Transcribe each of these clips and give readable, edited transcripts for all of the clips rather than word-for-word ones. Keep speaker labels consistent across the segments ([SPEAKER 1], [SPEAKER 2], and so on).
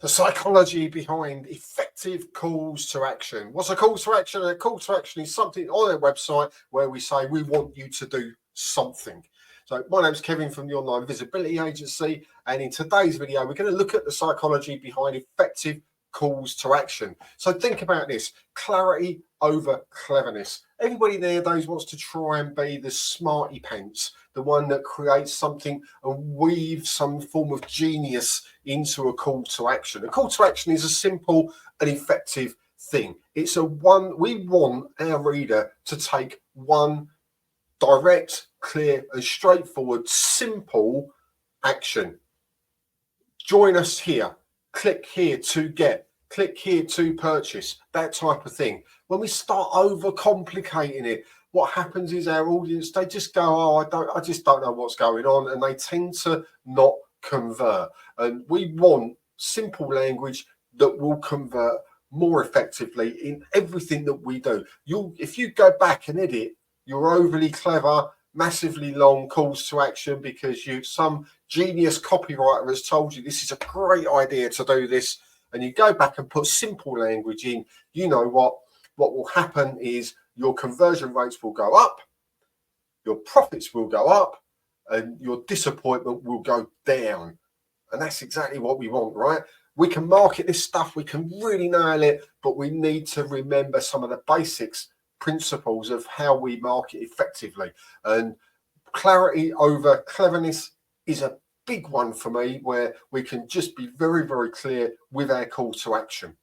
[SPEAKER 1] The psychology behind effective calls to action. What's a call to action? A call to action is something on our website where we say we want you to do something. So my name's Kevin from the Online Visibility Agency, and in today's video we're going to look at the psychology behind effective calls to action. So think about this: clarity over cleverness. Everybody nowadays wants to try and be the smarty pants, the one that creates something and weaves some form of genius into a call to action. A call to action is a simple and effective thing. It's a one, we want our reader to take one direct, clear and straightforward, simple action. Join us here. Click here to get. Click here to purchase. That type of thing. When we start overcomplicating it, what happens is our audience, they just go, oh, I just don't know what's going on, and they tend to not convert. And we want simple language that will convert more effectively in everything that we do. If you go back and edit your overly clever, massively long calls to action because some genius copywriter has told you this is a great idea to do this, and you go back and put simple language in, you know what will happen is your conversion rates will go up, your profits will go up, and your disappointment will go down. And that's exactly what we want, right? We can market this stuff, we can really nail it, but we need to remember some of the basics, principles of how we market effectively. And clarity over cleverness is a big one for me, where we can just be very, very clear with our call to action.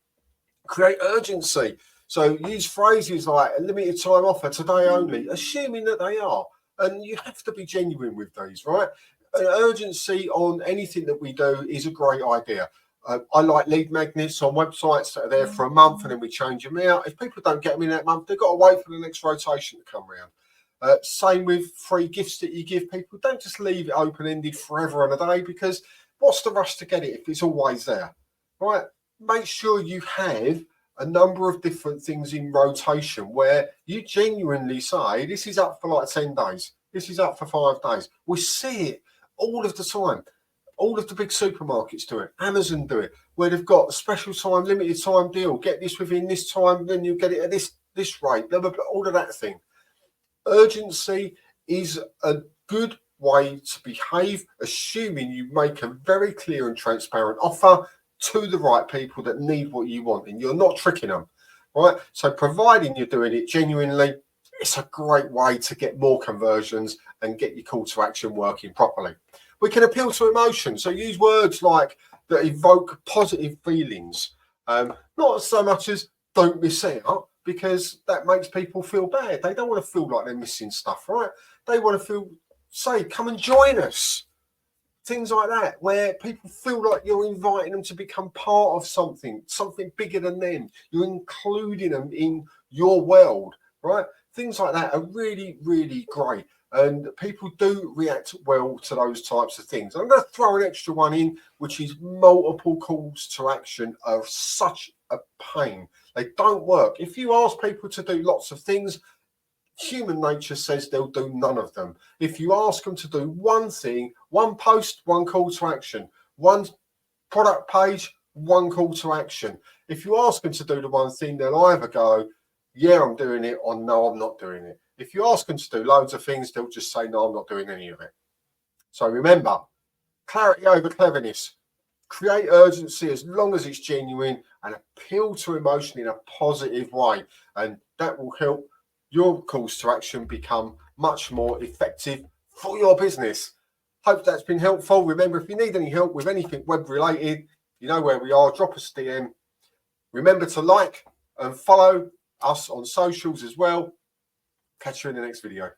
[SPEAKER 1] Create urgency. So use phrases like a limited time offer, today only, assuming that they are. And you have to be genuine with these, right? An urgency on anything that we do is a great idea. I like lead magnets on websites that are there for a month and then we change them out. If people don't get them in that month, they've got to wait for the next rotation to come around. Same with free gifts that you give people. Don't just leave it open-ended forever and a day, because what's the rush to get it if it's always there, right? Make sure you have a number of different things in rotation where you genuinely say, this is up for like 10 days. This is up for 5 days. We see it all of the time. All of the big supermarkets do it. Amazon do it, where they've got a special time, limited time deal. Get this within this time, then you get it at this rate. Blah, blah, blah, all of that thing. Urgency is a good way to behave, assuming you make a very clear and transparent offer to the right people that need what you want, and you're not tricking them, right? So providing you're doing it genuinely, it's a great way to get more conversions and get your call to action working properly. We can appeal to emotion, so use words like that evoke positive feelings, not so much as don't miss out, because that makes people feel bad. They don't want to feel like they're missing stuff, right? They want to say, come and join us. Things like that, where people feel like you're inviting them to become part of something bigger than them. You're including them in your world, right? Things like that are really, really great. And people do react well to those types of things. I'm going to throw an extra one in, which is multiple calls to action are such a pain. They don't work. If you ask people to do lots of things, human nature says they'll do none of them. If you ask them to do one thing, one post, one call to action, one product page, one call to action. If you ask them to do the one thing, they'll either go, yeah, I'm doing it, or no, I'm not doing it. If you ask them to do loads of things, they'll just say, no, I'm not doing any of it. So remember, clarity over cleverness. Create urgency as long as it's genuine, and appeal to emotion in a positive way. And that will help your calls to action become much more effective for your business. Hope that's been helpful. Remember, if you need any help with anything web related, you know where we are. Drop us a DM. Remember to like and follow us on socials as well. Catch you in the next video.